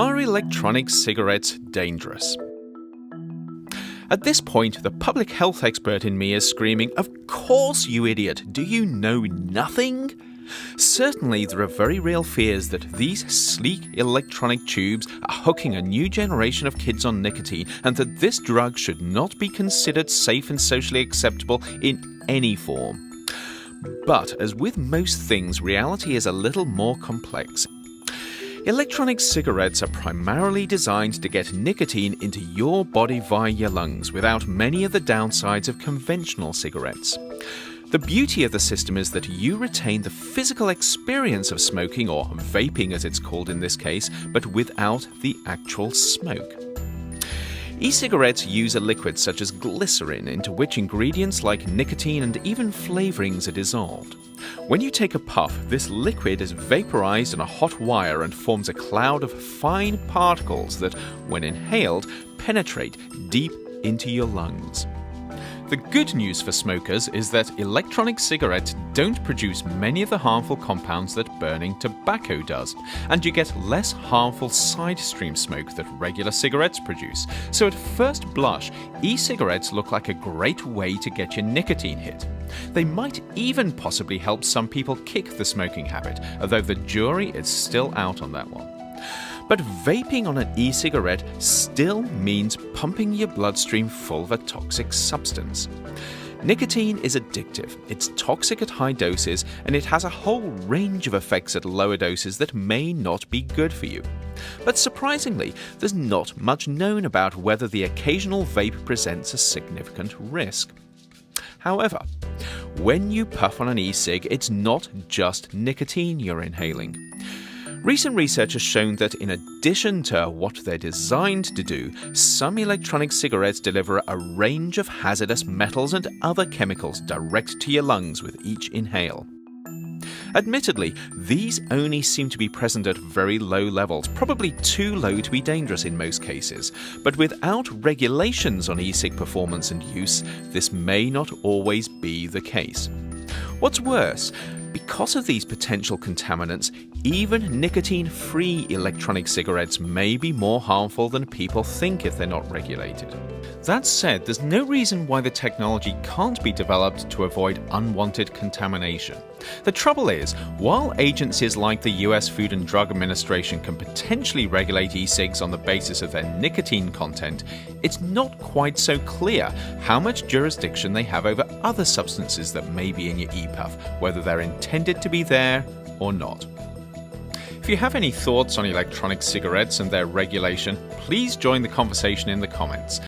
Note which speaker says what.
Speaker 1: Are electronic cigarettes dangerous? At this point, the public health expert in me is screaming, "Of course, you idiot! Do you know nothing?" Certainly, there are very real fears that these sleek electronic tubes are hooking a new generation of kids on nicotine, and that this drug should not be considered safe and socially acceptable in any form. But, as with most things, reality is a little more complex. Electronic cigarettes are primarily designed to get nicotine into your body via your lungs without many of the downsides of conventional cigarettes. The beauty of the system is that you retain the physical experience of smoking, or vaping as it's called in this case, but without the actual smoke. E-cigarettes use a liquid such as glycerin into which ingredients like nicotine and even flavorings are dissolved. When you take a puff, this liquid is vaporized on a hot wire and forms a cloud of fine particles that, when inhaled, penetrate deep into your lungs. The good news for smokers is that electronic cigarettes don't produce many of the harmful compounds that burning tobacco does, and you get less harmful side stream smoke that regular cigarettes produce. So at first blush, e-cigarettes look like a great way to get your nicotine hit. They might even possibly help some people kick the smoking habit, although the jury is still out on that one. But vaping on an e-cigarette still means pumping your bloodstream full of a toxic substance. Nicotine is addictive, it's toxic at high doses, and it has a whole range of effects at lower doses that may not be good for you. But surprisingly, there's not much known about whether the occasional vape presents a significant risk. However, when you puff on an e-cig, it's not just nicotine you're inhaling. Recent research has shown that in addition to what they're designed to do, some electronic cigarettes deliver a range of hazardous metals and other chemicals direct to your lungs with each inhale. Admittedly, these only seem to be present at very low levels, probably too low to be dangerous in most cases. But without regulations on e-cig performance and use, this may not always be the case. What's worse, because of these potential contaminants, even nicotine-free electronic cigarettes may be more harmful than people think if they're not regulated. That said, there's no reason why the technology can't be developed to avoid unwanted contamination. The trouble is, while agencies like the US Food and Drug Administration can potentially regulate e-cigs on the basis of their nicotine content, it's not quite so clear how much jurisdiction they have over other substances that may be in your e-puff, whether they're intended to be there or not. If you have any thoughts on electronic cigarettes and their regulation, please join the conversation in the comments.